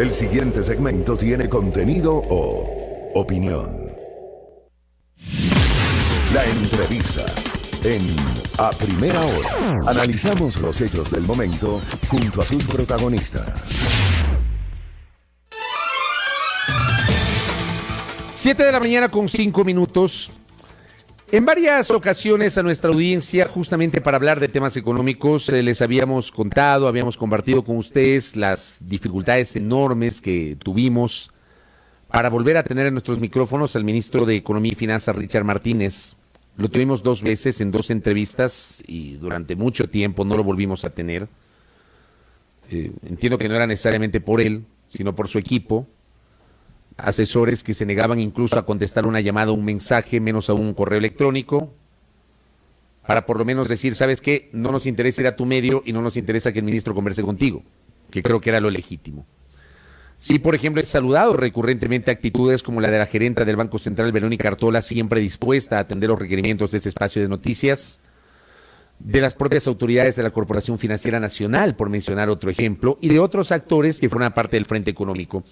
El siguiente segmento tiene contenido o opinión. La entrevista en A Primera Hora. Analizamos los hechos del momento junto a sus protagonistas. 7 de la mañana con 5 minutos. En varias ocasiones a nuestra audiencia, justamente para hablar de temas económicos, les habíamos contado, habíamos compartido con ustedes las dificultades enormes que tuvimos para volver a tener en nuestros micrófonos al ministro de Economía y Finanzas, Richard Martínez. Lo tuvimos 2 veces en 2 entrevistas y durante mucho tiempo no lo volvimos a tener. Entiendo que no era necesariamente por él, sino por su equipo. Asesores que se negaban incluso a contestar una llamada o un mensaje, menos aún un correo electrónico, para por lo menos decir, ¿sabes qué? No nos interesa ir a tu medio y no nos interesa que el ministro converse contigo, que creo que era lo legítimo. Sí, por ejemplo, he saludado recurrentemente actitudes como la de la gerenta del Banco Central, Verónica Artola, siempre dispuesta a atender los requerimientos de este espacio de noticias, de las propias autoridades de la Corporación Financiera Nacional, por mencionar otro ejemplo, y de otros actores que forman parte del Frente Económico.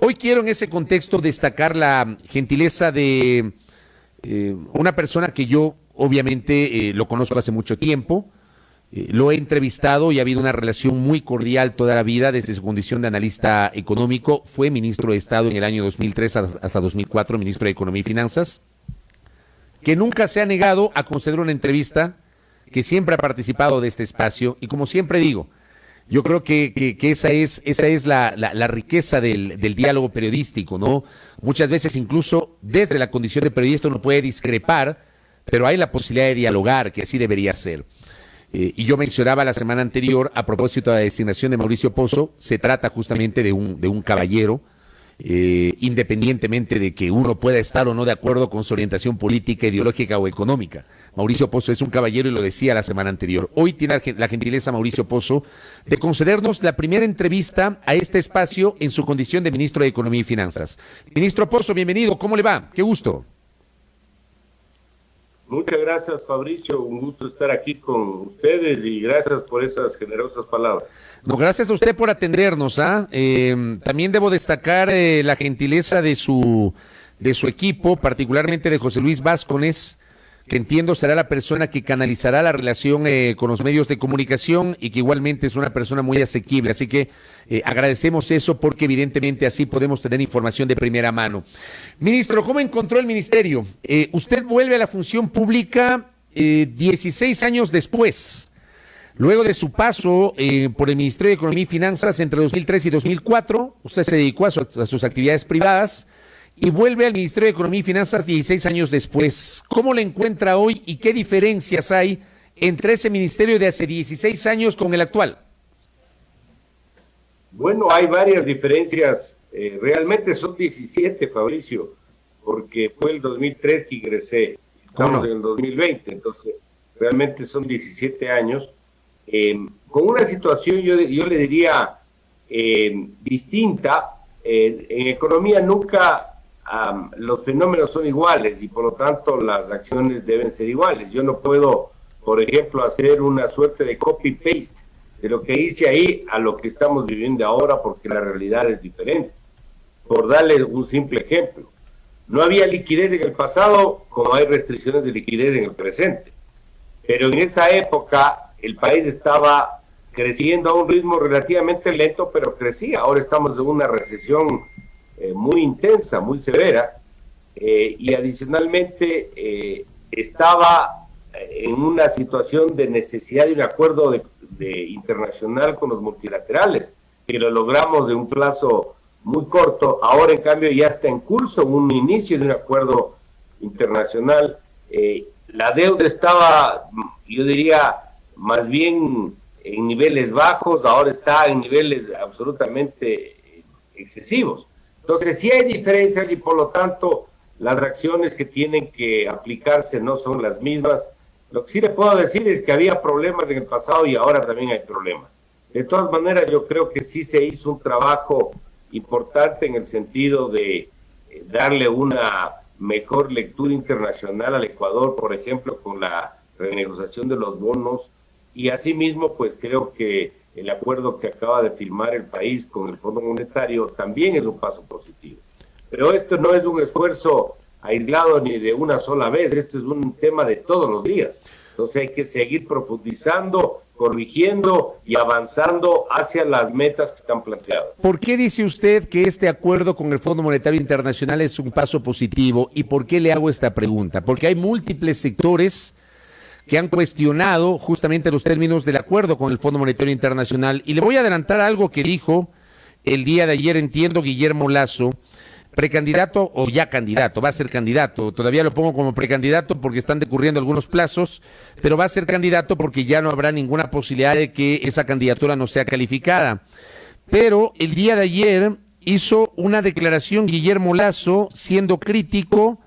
Hoy quiero en ese contexto destacar la gentileza de una persona que yo obviamente lo conozco hace mucho tiempo, lo he entrevistado y ha habido una relación muy cordial toda la vida desde su condición de analista económico. Fue ministro de Estado en el año 2003 hasta 2004, ministro de Economía y Finanzas, que nunca se ha negado a conceder una entrevista, que siempre ha participado de este espacio y como siempre digo, yo creo que esa es la riqueza del diálogo periodístico, ¿no? Muchas veces incluso desde la condición de periodista uno puede discrepar, pero hay la posibilidad de dialogar, que así debería ser. Y yo mencionaba la semana anterior, a propósito de la designación de Mauricio Pozo, se trata justamente de un caballero, independientemente de que uno pueda estar o no de acuerdo con su orientación política, ideológica o económica. Mauricio Pozo es un caballero y lo decía la semana anterior. Hoy tiene la gentileza Mauricio Pozo de concedernos la primera entrevista a este espacio en su condición de ministro de Economía y Finanzas. Ministro Pozo, bienvenido, ¿cómo le va? Qué gusto. Muchas gracias, Fabricio, un gusto estar aquí con ustedes y gracias por esas generosas palabras. No, gracias a usted por atendernos. También debo destacar la gentileza de su equipo, particularmente de José Luis Vázquez, que entiendo será la persona que canalizará la relación con los medios de comunicación y que igualmente es una persona muy asequible. Así que agradecemos eso porque evidentemente así podemos tener información de primera mano. Ministro, ¿cómo encontró el ministerio? Usted vuelve a la función pública 16 años después. Luego de su paso por el Ministerio de Economía y Finanzas entre 2003 y 2004, usted se dedicó a sus actividades privadas y vuelve al Ministerio de Economía y Finanzas 16 años después. ¿Cómo lo encuentra hoy y qué diferencias hay entre ese ministerio de hace 16 años con el actual? Bueno, hay varias diferencias. Realmente son 17, Fabricio, porque fue el 2003 que ingresé. Estamos en el 2020, entonces realmente son 17 años. Con una situación, yo le diría, distinta. En economía nunca los fenómenos son iguales y por lo tanto las acciones deben ser iguales. Yo no puedo, por ejemplo, hacer una suerte de copy-paste de lo que hice ahí a lo que estamos viviendo ahora porque la realidad es diferente. Por darle un simple ejemplo, no había liquidez en el pasado como hay restricciones de liquidez en el presente, pero en esa época el país estaba creciendo a un ritmo relativamente lento, pero crecía. Ahora estamos en una recesión muy intensa, muy severa, y adicionalmente estaba en una situación de necesidad de un acuerdo de internacional con los multilaterales, que lo logramos de un plazo muy corto. Ahora, en cambio, ya está en curso un inicio de un acuerdo internacional. La deuda estaba, yo diría, más bien en niveles bajos, ahora está en niveles absolutamente excesivos. Entonces sí hay diferencias y por lo tanto las acciones que tienen que aplicarse no son las mismas. Lo que sí le puedo decir es que había problemas en el pasado y ahora también hay problemas. De todas maneras, yo creo que sí se hizo un trabajo importante en el sentido de darle una mejor lectura internacional al Ecuador, por ejemplo, con la renegociación de los bonos, y asimismo, pues creo que el acuerdo que acaba de firmar el país con el Fondo Monetario también es un paso positivo. Pero esto no es un esfuerzo aislado ni de una sola vez, esto es un tema de todos los días. Entonces hay que seguir profundizando, corrigiendo y avanzando hacia las metas que están planteadas. ¿Por qué dice usted que este acuerdo con el Fondo Monetario Internacional es un paso positivo? ¿Y por qué le hago esta pregunta? Porque hay múltiples sectores que han cuestionado justamente los términos del acuerdo con el Fondo Monetario Internacional. Y le voy a adelantar algo que dijo el día de ayer, entiendo, Guillermo Lasso, precandidato o ya candidato, va a ser candidato, todavía lo pongo como precandidato porque están decurriendo algunos plazos, pero va a ser candidato porque ya no habrá ninguna posibilidad de que esa candidatura no sea calificada. Pero el día de ayer hizo una declaración Guillermo Lasso siendo crítico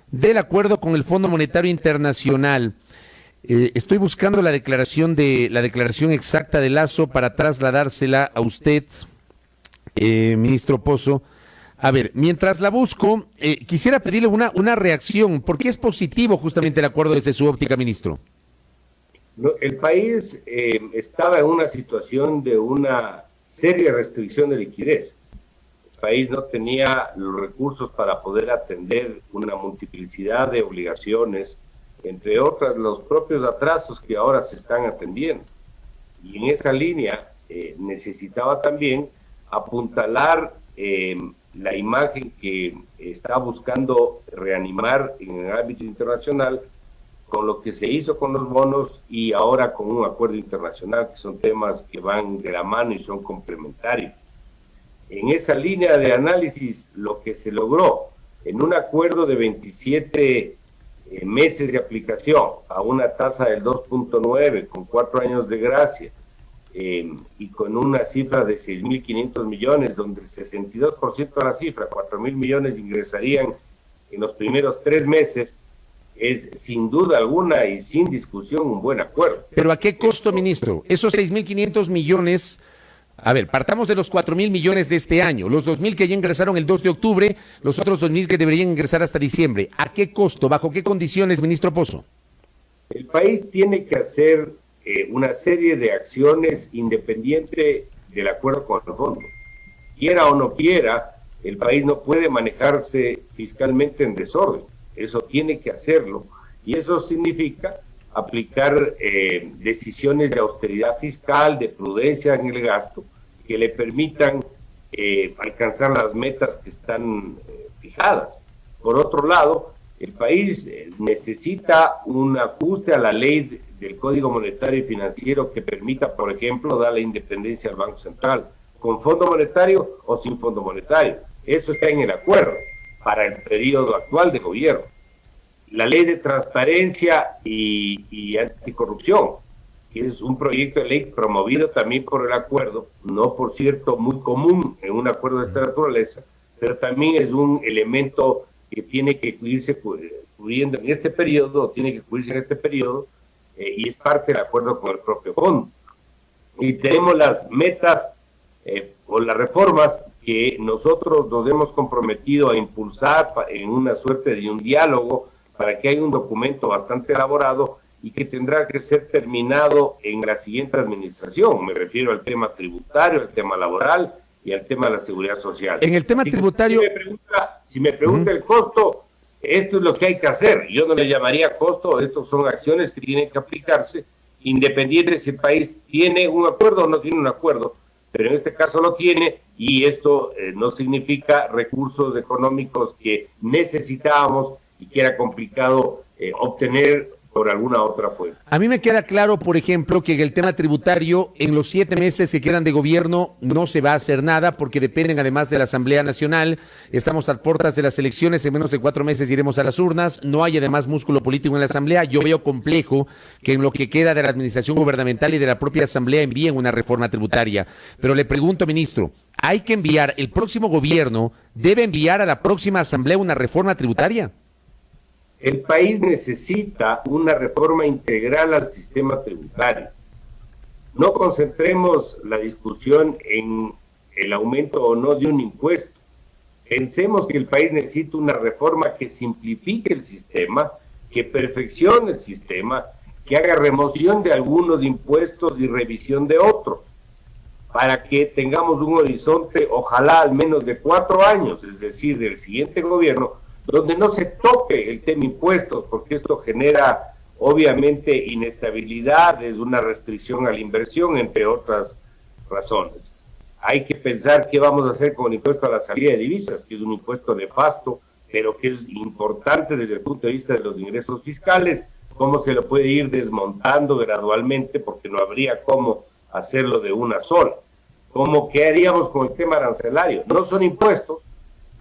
del acuerdo con el Fondo Monetario Internacional. Estoy buscando la declaración exacta de Lasso para trasladársela a usted, ministro Pozo. A ver, mientras la busco, quisiera pedirle una reacción. ¿Por qué es positivo justamente el acuerdo desde su óptica, ministro? El país estaba en una situación de una seria restricción de liquidez. El país no tenía los recursos para poder atender una multiplicidad de obligaciones, entre otras los propios atrasos que ahora se están atendiendo. Y en esa línea necesitaba también apuntalar la imagen que está buscando reanimar en el ámbito internacional con lo que se hizo con los bonos y ahora con un acuerdo internacional, que son temas que van de la mano y son complementarios. En esa línea de análisis, lo que se logró en un acuerdo de 27 meses de aplicación a una tasa del 2.9 con 4 años de gracia, y con una cifra de 6.500 millones, donde el 62% de la cifra, 4.000 millones, ingresarían en los primeros 3 meses, es sin duda alguna y sin discusión un buen acuerdo. ¿Pero a qué costo, ministro? Esos 6.500 millones, a ver, partamos de los 4.000 millones de este año, los 2.000 que ya ingresaron el 2 de octubre, los otros 2.000 que deberían ingresar hasta diciembre. ¿A qué costo? ¿Bajo qué condiciones, ministro Pozo? El país tiene que hacer una serie de acciones independiente del acuerdo con el fondo. Quiera o no quiera, el país no puede manejarse fiscalmente en desorden. Eso tiene que hacerlo. Y eso significa aplicar decisiones de austeridad fiscal, de prudencia en el gasto, que le permitan alcanzar las metas que están fijadas. Por otro lado, el país necesita un ajuste a la ley del Código Monetario y Financiero que permita, por ejemplo, dar la independencia al Banco Central, con fondo monetario o sin fondo monetario. Eso está en el acuerdo para el periodo actual de gobierno. La ley de transparencia y anticorrupción, que es un proyecto de ley promovido también por el acuerdo, no por cierto muy común en un acuerdo de esta naturaleza, pero también es un elemento que tiene que irse cubriendo en este periodo, tiene que cubrirse en este periodo, y es parte del acuerdo con el propio fondo. Y tenemos las metas o las reformas que nosotros nos hemos comprometido a impulsar en una suerte de un diálogo para que haya un documento bastante elaborado y que tendrá que ser terminado en la siguiente administración. Me refiero al tema tributario, al tema laboral y al tema de la seguridad social. En el tema tributario... Si me pregunta el costo, esto es lo que hay que hacer. Yo no le llamaría costo, estos son acciones que tienen que aplicarse, independiente de si el país tiene un acuerdo o no tiene un acuerdo, pero en este caso lo tiene, y esto no significa recursos económicos que necesitábamos y que era complicado obtener por alguna otra fuente. A mí me queda claro, por ejemplo, que en el tema tributario, en los 7 meses que quedan de gobierno, no se va a hacer nada, porque dependen además de la Asamblea Nacional. Estamos a puertas de las elecciones, en menos de 4 meses iremos a las urnas. No hay además músculo político en la Asamblea. Yo veo complejo que en lo que queda de la administración gubernamental y de la propia Asamblea envíen una reforma tributaria. Pero le pregunto, ministro, ¿hay que enviar, el próximo gobierno debe enviar a la próxima Asamblea una reforma tributaria? El país necesita una reforma integral al sistema tributario. No concentremos la discusión en el aumento o no de un impuesto. Pensemos que el país necesita una reforma que simplifique el sistema, que perfeccione el sistema, que haga remoción de algunos impuestos y revisión de otros. para que tengamos un horizonte, ojalá al menos de 4 años, es decir, del siguiente gobierno, donde no se toque el tema impuestos, porque esto genera obviamente inestabilidad, es una restricción a la inversión, entre otras razones. Hay que pensar qué vamos a hacer con el impuesto a la salida de divisas, que es un impuesto nefasto, pero que es importante desde el punto de vista de los ingresos fiscales, cómo se lo puede ir desmontando gradualmente, porque no habría cómo hacerlo de una sola. ¿Cómo qué haríamos con el tema arancelario? No son impuestos,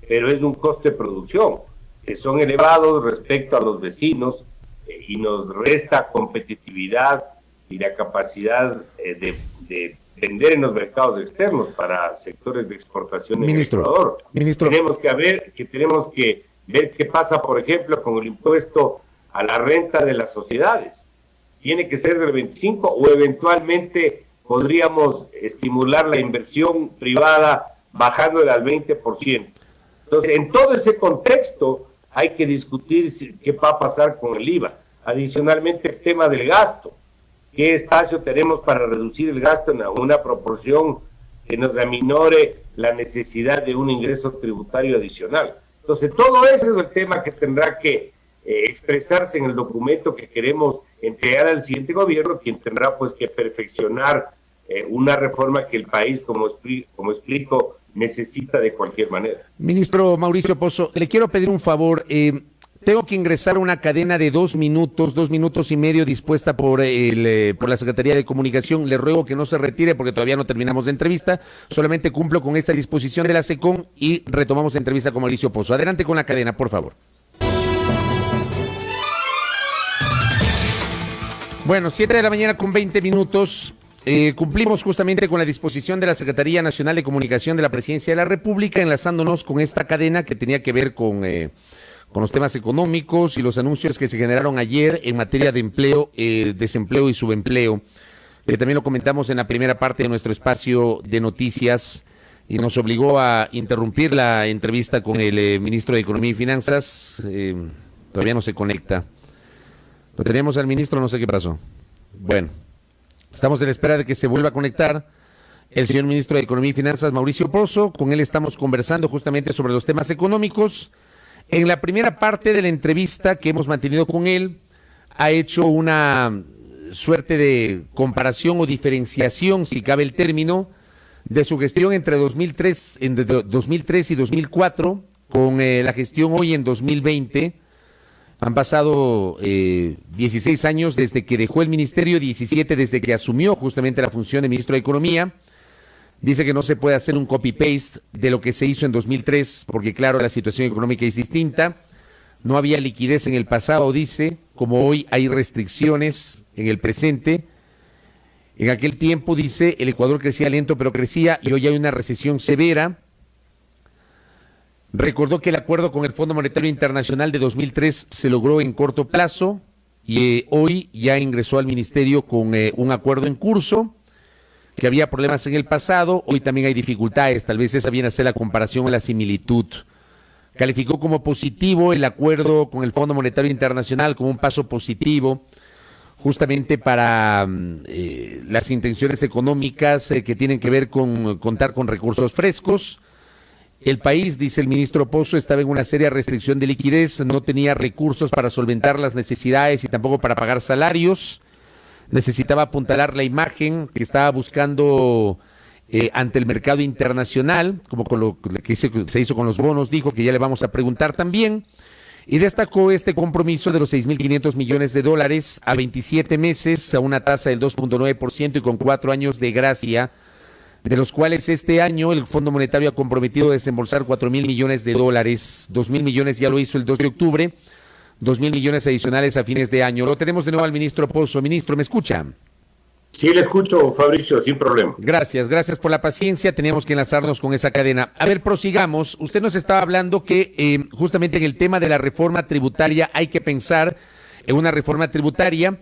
pero es un coste de producción, que son elevados respecto a los vecinos y nos resta competitividad y la capacidad de vender en los mercados externos para sectores de exportación en Ecuador. Ministro. Tenemos que ver qué pasa, por ejemplo, con el impuesto a la renta de las sociedades. Tiene que ser del 25 o eventualmente podríamos estimular la inversión privada bajándola al 20%. Entonces, en todo ese contexto hay que discutir qué va a pasar con el IVA. Adicionalmente, el tema del gasto. ¿Qué espacio tenemos para reducir el gasto en una proporción que nos aminore la necesidad de un ingreso tributario adicional? Entonces, todo ese es el tema que tendrá que expresarse en el documento que queremos entregar al siguiente gobierno, quien tendrá pues que perfeccionar una reforma que el país, como explico, necesita de cualquier manera. Ministro Mauricio Pozo, le quiero pedir un favor. Tengo que ingresar a una cadena de 2 minutos y medio dispuesta por la Secretaría de Comunicación. Le ruego que no se retire porque todavía no terminamos la entrevista. Solamente cumplo con esta disposición de la SECON y retomamos la entrevista con Mauricio Pozo. Adelante con la cadena, por favor. Bueno, 7 de la mañana con 20 minutos. Cumplimos justamente con la disposición de la Secretaría Nacional de Comunicación de la Presidencia de la República, enlazándonos con esta cadena que tenía que ver con los temas económicos y los anuncios que se generaron ayer en materia de empleo, desempleo y subempleo, que también lo comentamos en la primera parte de nuestro espacio de noticias y nos obligó a interrumpir la entrevista con el ministro de Economía y Finanzas. Todavía no se conecta. Lo teníamos al ministro, no sé qué pasó. Bueno, estamos en espera de que se vuelva a conectar el señor ministro de Economía y Finanzas, Mauricio Pozo. Con él estamos conversando justamente sobre los temas económicos. En la primera parte de la entrevista que hemos mantenido con él, ha hecho una suerte de comparación o diferenciación, si cabe el término, de su gestión entre 2003 y 2004 con la gestión hoy en 2020. Han pasado 16 años desde que dejó el ministerio, 17 desde que asumió justamente la función de ministro de Economía. Dice que no se puede hacer un copy-paste de lo que se hizo en 2003, porque claro, la situación económica es distinta. No había liquidez en el pasado, dice, como hoy hay restricciones en el presente. En aquel tiempo, dice, el Ecuador crecía lento, pero crecía, y hoy hay una recesión severa. Recordó que el acuerdo con el Fondo Monetario Internacional de 2003 se logró en corto plazo y hoy ya ingresó al ministerio con un acuerdo en curso, que había problemas en el pasado, hoy también hay dificultades, tal vez esa viene a ser la comparación o la similitud. Calificó como positivo el acuerdo con el Fondo Monetario Internacional, como un paso positivo, justamente para las intenciones económicas que tienen que ver con contar con recursos frescos. El país, dice el ministro Pozo, estaba en una seria restricción de liquidez, no tenía recursos para solventar las necesidades y tampoco para pagar salarios. Necesitaba apuntalar la imagen que estaba buscando ante el mercado internacional, como con lo que se hizo con los bonos, dijo que ya le vamos a preguntar también. Y destacó este compromiso de los 6.500 millones de dólares a 27 meses, a una tasa del 2.9% y con 4 años de gracia, de los cuales este año el Fondo Monetario ha comprometido a desembolsar 4.000 millones de dólares. 2.000 millones ya lo hizo el 2 de octubre, 2.000 millones adicionales a fines de año. Lo tenemos de nuevo al ministro Pozo. Ministro, ¿me escucha? Sí, le escucho, Fabricio, sin problema. Gracias por la paciencia. Teníamos que enlazarnos con esa cadena. A ver, prosigamos. Usted nos estaba hablando que justamente en el tema de la reforma tributaria hay que pensar en una reforma tributaria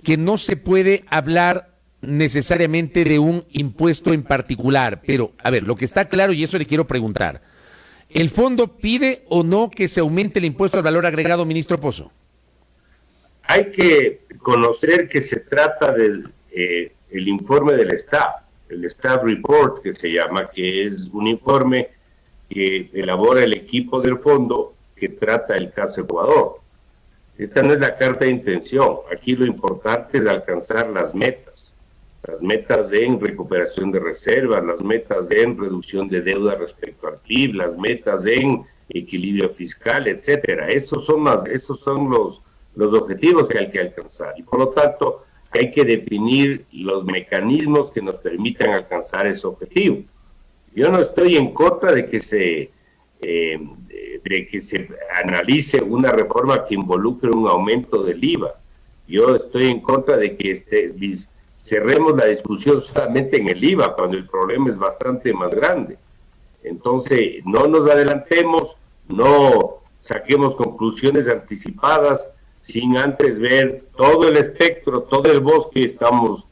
que no se puede hablar necesariamente de un impuesto en particular, pero a ver, lo que está claro, y eso le quiero preguntar, ¿el fondo pide o no que se aumente el impuesto al valor agregado, ministro Pozo? Hay que conocer que se trata del el informe del staff. el Staff Report, que se llama, que es un informe que elabora el equipo del fondo que trata el caso Ecuador. Esta no es la carta de intención. Aquí lo importante es alcanzar las metas en recuperación de reservas, las metas en reducción de deuda respecto al PIB, las metas en equilibrio fiscal, etcétera. Esos son los objetivos que hay que alcanzar, y por lo tanto hay que definir los mecanismos que nos permitan alcanzar ese objetivo. Yo no estoy en contra de que se analice una reforma que involucre un aumento del IVA. Yo estoy en contra de que cerremos la discusión solamente en el IVA, cuando el problema es bastante más grande. Entonces, no nos adelantemos, no saquemos conclusiones anticipadas sin antes ver todo el espectro, todo el bosque. Estamos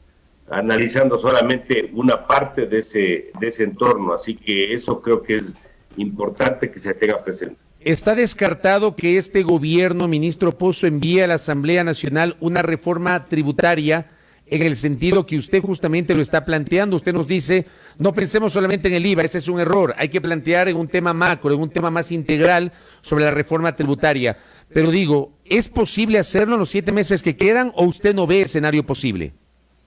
analizando solamente una parte de ese entorno, así que eso creo que es importante que se tenga presente. ¿Está descartado que este gobierno, ministro Pozo, envíe a la Asamblea Nacional una reforma tributaria en el sentido que usted justamente lo está planteando? Usted nos dice, no pensemos solamente en el IVA, ese es un error, hay que plantear en un tema macro, en un tema más integral sobre la reforma tributaria. Pero digo, ¿es posible hacerlo en los 7 meses que quedan o usted no ve escenario posible?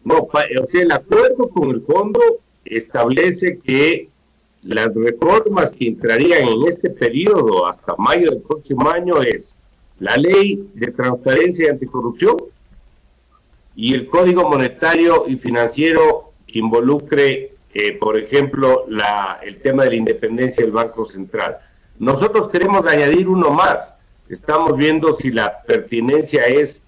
No, o sea, el acuerdo con el fondo establece que las reformas que entrarían en este periodo hasta mayo del próximo año es la ley de transparencia y anticorrupción y el código monetario y financiero que involucre, por ejemplo, el tema de la independencia del Banco Central. Nosotros queremos añadir uno más. Estamos viendo si la pertinencia es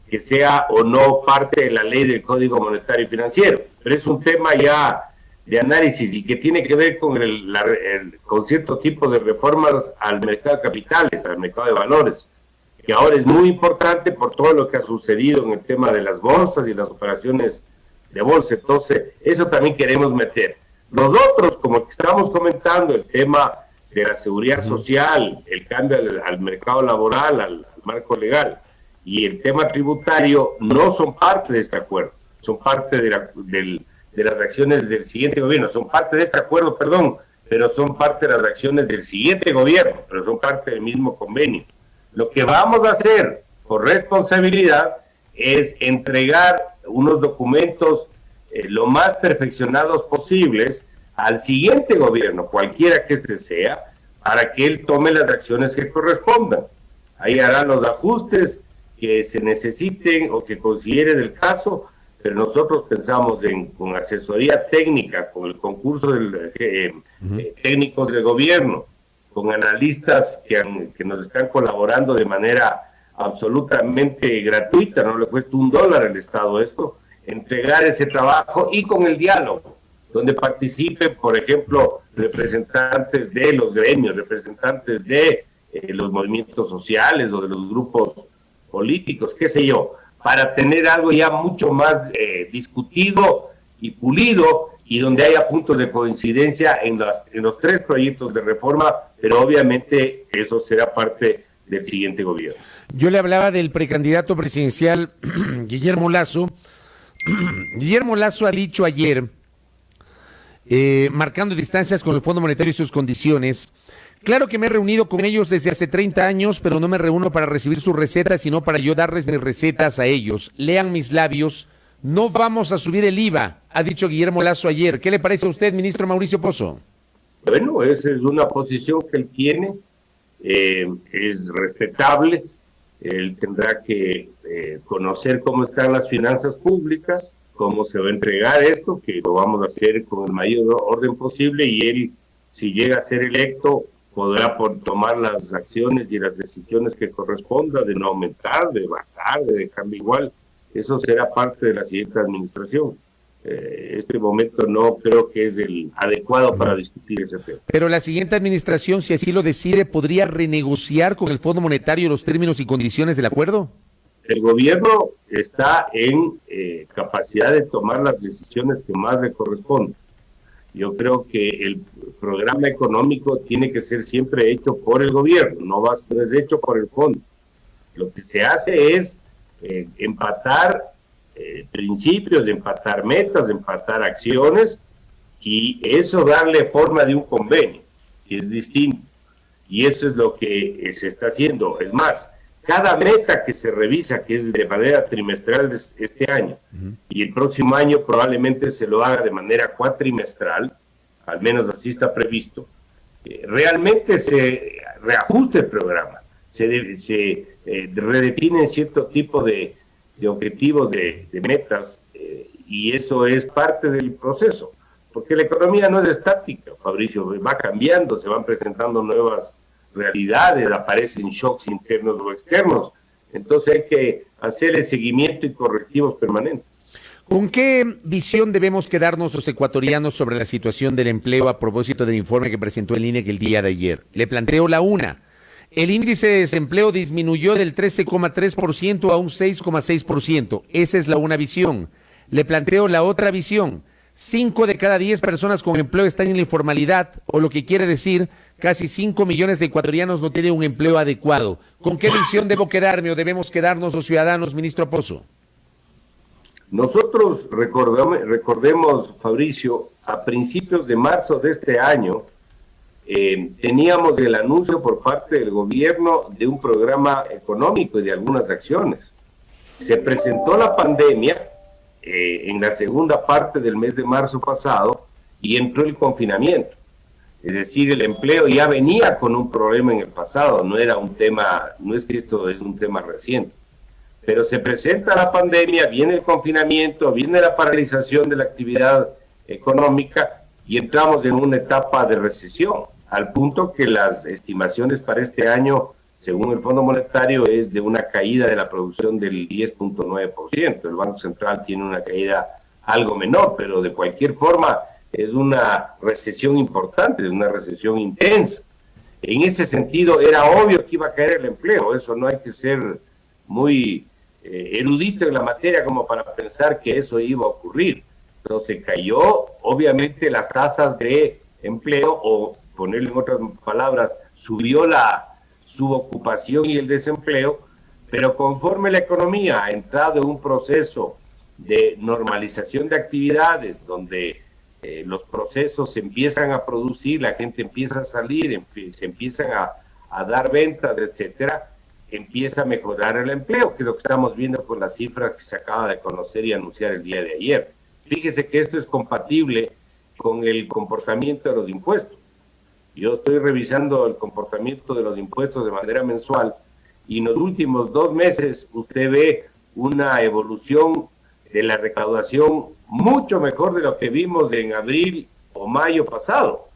que sea o no parte de la ley del Código Monetario y Financiero, pero es un tema ya de análisis y que tiene que ver con con cierto tipo de reformas al mercado de capitales, al mercado de valores, que ahora es muy importante por todo lo que ha sucedido en el tema de las bolsas y las operaciones de bolsa. Entonces, eso también queremos meter. Los otros, como que estamos comentando, el tema de la seguridad social, el cambio al mercado laboral, al marco legal, y el tema tributario, no son parte de este acuerdo, son parte de las acciones del siguiente gobierno, son parte de este acuerdo, perdón, pero son parte de las acciones del siguiente gobierno, pero son parte del mismo convenio. Lo que vamos a hacer por responsabilidad es entregar unos documentos lo más perfeccionados posibles al siguiente gobierno, cualquiera que este sea, para que él tome las acciones que correspondan. Ahí hará los ajustes que se necesiten o que considere del caso, pero nosotros pensamos con asesoría técnica, con el concurso de técnicos del gobierno, con analistas que nos están colaborando de manera absolutamente gratuita, no le cuesta $1 al Estado esto, entregar ese trabajo, y con el diálogo, donde participen, por ejemplo, representantes de los gremios, representantes de los movimientos sociales o de los grupos políticos, qué sé yo, para tener algo ya mucho más discutido y pulido, y donde haya puntos de coincidencia en los 3 proyectos de reforma, pero obviamente eso será parte del siguiente gobierno. Yo le hablaba del precandidato presidencial Guillermo Lasso. Guillermo Lasso ha dicho ayer, marcando distancias con el Fondo Monetario y sus condiciones: claro que me he reunido con ellos desde hace 30 años, pero no me reúno para recibir sus recetas, sino para yo darles mis recetas a ellos. Lean mis labios, no vamos a subir el IVA, ha dicho Guillermo Lasso ayer. ¿Qué le parece a usted, ministro Mauricio Pozo? Bueno, esa es una posición que él tiene, es respetable. Él tendrá que conocer cómo están las finanzas públicas, cómo se va a entregar esto, que lo vamos a hacer con el mayor orden posible, y él, si llega a ser electo, podrá tomar las acciones y las decisiones que corresponda, de no aumentar, de bajar, de dejarlo igual. Eso será parte de la siguiente administración. Este momento no creo que es el adecuado para discutir ese tema. Pero la siguiente administración, si así lo decide, ¿podría renegociar con el Fondo Monetario los términos y condiciones del acuerdo? El gobierno está en capacidad de tomar las decisiones que más le corresponden. Yo creo que el programa económico tiene que ser siempre hecho por el gobierno, no es hecho por el fondo. Lo que se hace es empatar principios, de empatar metas, de empatar acciones, y eso darle forma de un convenio, que es distinto. Y eso es lo que se está haciendo. Es más, cada meta que se revisa, que es de manera trimestral este año, y el próximo año probablemente se lo haga de manera cuatrimestral, al menos así está previsto, realmente se reajusta el programa, se redefinen cierto tipo de objetivos, de metas, y eso es parte del proceso, porque la economía no es estática, Fabricio, va cambiando, se van presentando nuevas realidades, aparecen shocks internos o externos, entonces hay que hacer el seguimiento y correctivos permanentes. ¿Con qué visión debemos quedarnos los ecuatorianos sobre la situación del empleo a propósito del informe que presentó el INEC el día de ayer? Le planteo la una. El índice de desempleo disminuyó del 13,3% a un 6,6%. Esa es la una visión. Le planteo la otra visión. 5 de cada 10 personas con empleo están en la informalidad, o lo que quiere decir, casi 5 millones de ecuatorianos no tienen un empleo adecuado. ¿Con qué visión debo quedarme o debemos quedarnos los ciudadanos, ministro Pozo? Nosotros recordemos, Fabricio, a principios de marzo de este año, teníamos el anuncio por parte del gobierno de un programa económico y de algunas acciones. Se presentó la pandemia en la segunda parte del mes de marzo pasado y entró el confinamiento. Es decir, el empleo ya venía con un problema en el pasado, no es que esto es un tema reciente. Pero se presenta la pandemia, viene el confinamiento, viene la paralización de la actividad económica y entramos en una etapa de recesión, al punto que las estimaciones para este año, según el Fondo Monetario, es de una caída de la producción del 10,9%. El Banco Central tiene una caída algo menor, pero de cualquier forma es una recesión importante, es una recesión intensa. En ese sentido, era obvio que iba a caer el empleo, eso no hay que ser muy erudito en la materia como para pensar que eso iba a ocurrir. Entonces cayó, obviamente, las tasas de empleo, o ponerlo en otras palabras, subió la subocupación y el desempleo, pero conforme la economía ha entrado en un proceso de normalización de actividades, donde los procesos se empiezan a producir, la gente empieza a salir, se empiezan a dar ventas, etcétera, empieza a mejorar el empleo, que es lo que estamos viendo con las cifras que se acaba de conocer y anunciar el día de ayer. Fíjese que esto es compatible con el comportamiento de los impuestos. Yo estoy revisando el comportamiento de los impuestos de manera mensual y en los últimos 2 meses usted ve una evolución de la recaudación mucho mejor de lo que vimos en abril o mayo pasado.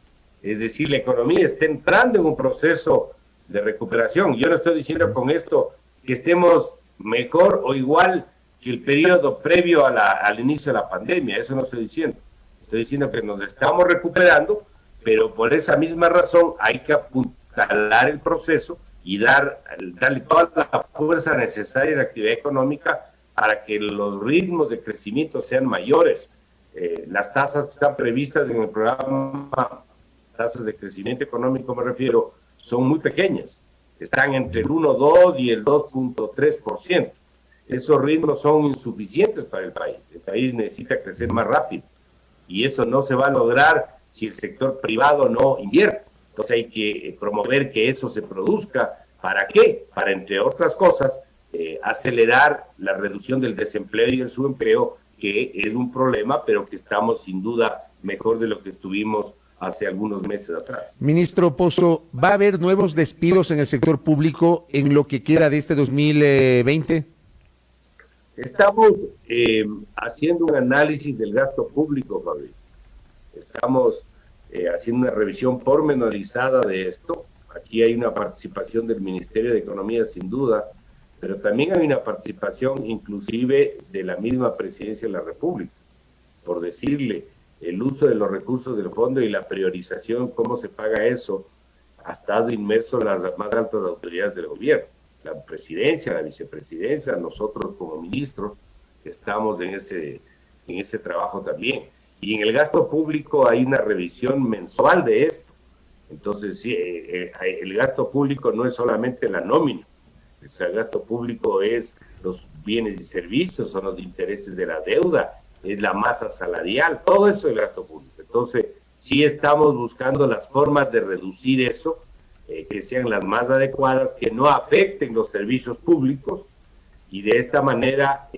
Es decir, la economía está entrando en un proceso de recuperación. Yo no estoy diciendo con esto que estemos mejor o igual que el periodo previo al inicio de la pandemia, eso no estoy diciendo. Estoy diciendo que nos estamos recuperando, pero por esa misma razón hay que apuntalar el proceso y darle toda la fuerza necesaria a la actividad económica para que los ritmos de crecimiento sean mayores. Las tasas que están previstas en el programa, tasas de crecimiento económico me refiero, son muy pequeñas, están entre el 1,2 y el 2,3%. Esos ritmos son insuficientes para el país necesita crecer más rápido, y eso no se va a lograr si el sector privado no invierte. Entonces hay que promover que eso se produzca. ¿Para qué? Para, entre otras cosas, acelerar la reducción del desempleo y el subempleo, que es un problema, pero que estamos sin duda mejor de lo que estuvimos hace algunos meses atrás. Ministro Pozo, ¿va a haber nuevos despidos en el sector público en lo que queda de este 2020? Estamos haciendo un análisis del gasto público, Fabi. Estamos haciendo una revisión pormenorizada de esto. Aquí hay una participación del Ministerio de Economía, sin duda, pero también hay una participación inclusive de la misma Presidencia de la República, por decirle, el uso de los recursos del fondo y la priorización, cómo se paga eso, ha estado inmerso en las más altas autoridades del gobierno. La presidencia, la vicepresidencia, nosotros como ministros estamos en ese trabajo también. Y en el gasto público hay una revisión mensual de esto. Entonces, sí, el gasto público no es solamente la nómina. El gasto público es los bienes y servicios, son los intereses de la deuda, es la masa salarial, todo eso es el gasto público. Entonces, sí estamos buscando las formas de reducir eso, que sean las más adecuadas, que no afecten los servicios públicos y de esta manera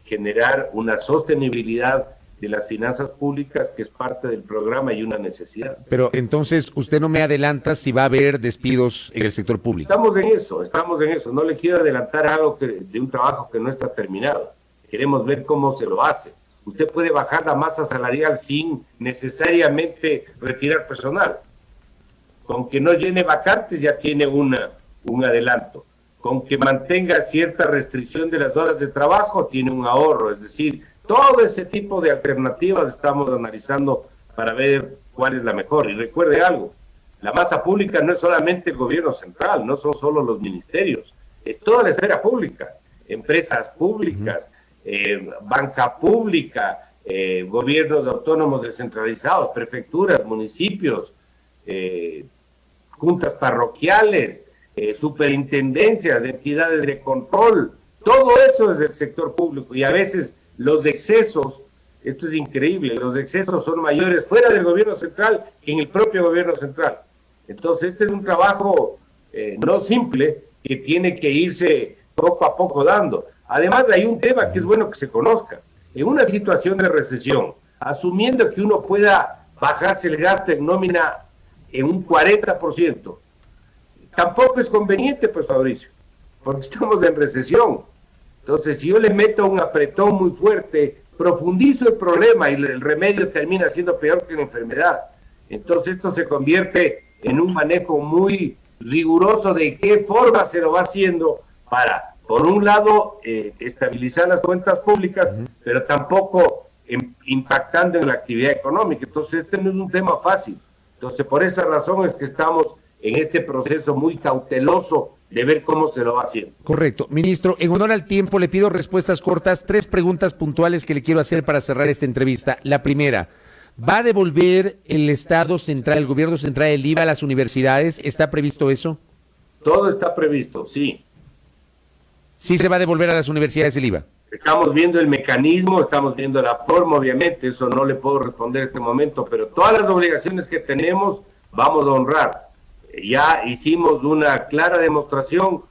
generar una sostenibilidad de las finanzas públicas, que es parte del programa y una necesidad. Pero entonces usted no me adelanta si va a haber despidos en el sector público. Estamos en eso. No le quiero adelantar algo de un trabajo que no está terminado. Queremos ver cómo se lo hace. Usted puede bajar la masa salarial sin necesariamente retirar personal. Con que no llene vacantes ya tiene un adelanto. Con que mantenga cierta restricción de las horas de trabajo tiene un ahorro. Es decir, todo ese tipo de alternativas estamos analizando para ver cuál es la mejor. Y recuerde algo, la masa pública no es solamente el gobierno central, no son solo los ministerios, es toda la esfera pública, empresas públicas, banca pública, gobiernos autónomos descentralizados, prefecturas, municipios, juntas parroquiales, superintendencias, entidades de control, todo eso es del sector público. Y a veces los excesos, esto es increíble, los excesos son mayores fuera del gobierno central que en el propio gobierno central. Entonces este es un trabajo no simple, que tiene que irse poco a poco dando. Además hay un tema que es bueno que se conozca. En una situación de recesión, asumiendo que uno pueda bajarse el gasto en nómina en un 40%, tampoco es conveniente, pues, Fabricio, porque estamos en recesión. Entonces, si yo le meto un apretón muy fuerte, profundizo el problema y el remedio termina siendo peor que la enfermedad. Entonces, esto se convierte en un manejo muy riguroso de qué forma se lo va haciendo para, por un lado, estabilizar las cuentas públicas, pero tampoco impactando en la actividad económica. Entonces, este no es un tema fácil. Entonces, por esa razón es que estamos en este proceso muy cauteloso de ver cómo se lo va haciendo. Correcto. Ministro, en honor al tiempo le pido respuestas cortas, 3 preguntas puntuales que le quiero hacer para cerrar esta entrevista. La primera, ¿va a devolver el Estado central, el gobierno central, el IVA a las universidades? ¿Está previsto eso? Todo está previsto, sí. Sí se va a devolver a las universidades el IVA. Estamos viendo el mecanismo, estamos viendo la forma, obviamente, eso no le puedo responder en este momento, pero todas las obligaciones que tenemos vamos a honrar. Ya hicimos una clara demostración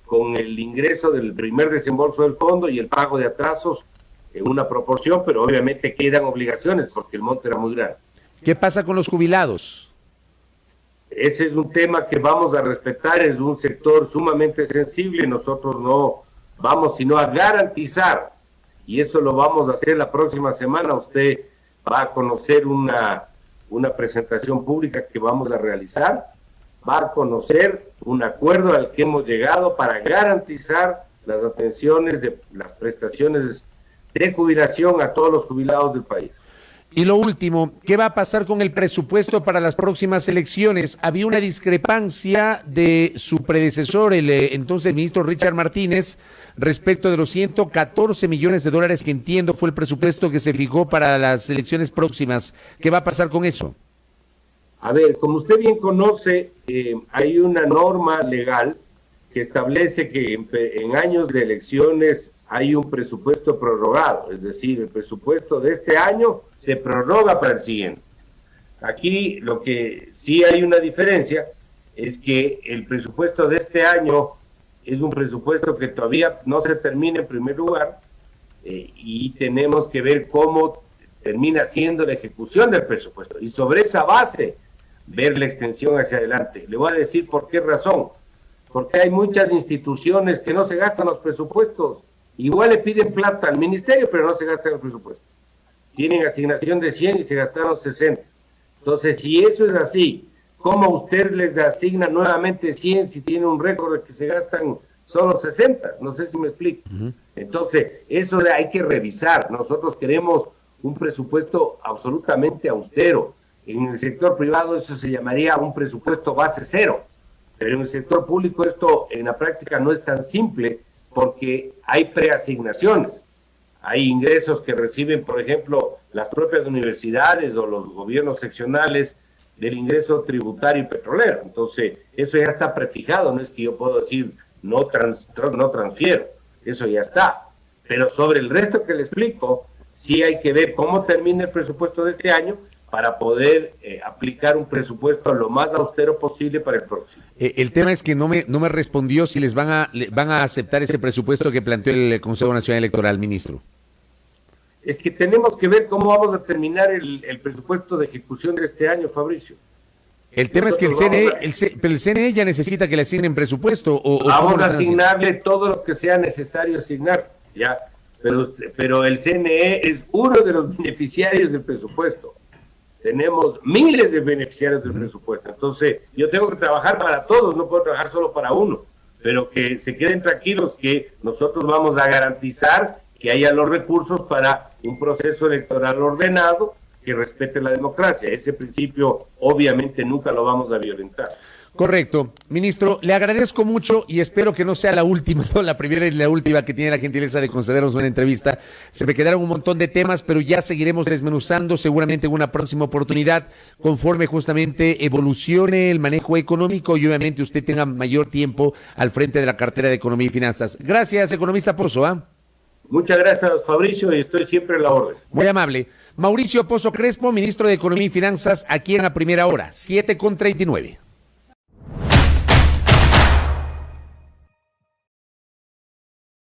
con el ingreso del primer desembolso del fondo y el pago de atrasos en una proporción, pero obviamente quedan obligaciones porque el monto era muy grande. ¿Qué pasa con los jubilados? Ese es un tema que vamos a respetar, es un sector sumamente sensible, nosotros no vamos sino a garantizar, y eso lo vamos a hacer la próxima semana. Usted va a conocer una presentación pública que vamos a realizar, va a conocer un acuerdo al que hemos llegado para garantizar las atenciones de las prestaciones de jubilación a todos los jubilados del país. Y lo último, ¿qué va a pasar con el presupuesto para las próximas elecciones? Había una discrepancia de su predecesor, el entonces ministro Richard Martínez, respecto de los 114 millones de dólares que entiendo fue el presupuesto que se fijó para las elecciones próximas. ¿Qué va a pasar con eso? A ver, como usted bien conoce, hay una norma legal que establece que en años de elecciones hay un presupuesto prorrogado, es decir, el presupuesto de este año se prorroga para el siguiente. Aquí lo que sí hay una diferencia es que el presupuesto de este año es un presupuesto que todavía no se termina en primer lugar, y tenemos que ver cómo termina siendo la ejecución del presupuesto y sobre esa base ver la extensión hacia adelante. Le voy a decir por qué razón. Porque hay muchas instituciones que no se gastan los presupuestos. Igual le piden plata al ministerio, pero no se gastan el presupuesto. Tienen asignación de 100 y se gastaron 60. Entonces, si eso es así, ¿cómo usted les asigna nuevamente 100 si tiene un récord de que se gastan solo 60? No sé si me explico. Entonces, eso hay que revisar. Nosotros queremos un presupuesto absolutamente austero. En el sector privado eso se llamaría un presupuesto base cero. Pero en el sector público esto en la práctica no es tan simple porque hay preasignaciones. Hay ingresos que reciben, por ejemplo, las propias universidades o los gobiernos seccionales del ingreso tributario y petrolero. Entonces, eso ya está prefijado, no es que yo puedo decir no transfiero, eso ya está. Pero sobre el resto que le explico, sí hay que ver cómo termina el presupuesto de este año para poder aplicar un presupuesto lo más austero posible para el próximo. El tema es que no me respondió si van a aceptar ese presupuesto que planteó el Consejo Nacional Electoral, ministro. Es que tenemos que ver cómo vamos a terminar el presupuesto de ejecución de este año, Fabricio. El tema es que pero el CNE ya necesita que le asignen presupuesto. Vamos a asignarle todo lo que sea necesario asignar, ya. Pero el CNE es uno de los beneficiarios del presupuesto. Tenemos miles de beneficiarios del presupuesto. Entonces, yo tengo que trabajar para todos, no puedo trabajar solo para uno. Pero que se queden tranquilos que nosotros vamos a garantizar que haya los recursos para un proceso electoral ordenado que respete la democracia. Ese principio obviamente nunca lo vamos a violentar. Correcto. Ministro, le agradezco mucho y espero que no sea la última, no la primera y la última que tiene la gentileza de concedernos una entrevista. Se me quedaron un montón de temas, pero ya seguiremos desmenuzando seguramente en una próxima oportunidad conforme justamente evolucione el manejo económico y obviamente usted tenga mayor tiempo al frente de la cartera de Economía y Finanzas. Gracias, economista Pozo. Muchas gracias, Fabricio, y estoy siempre a la orden. Muy amable. Mauricio Pozo Crespo, ministro de Economía y Finanzas, aquí en la primera hora, 7:39.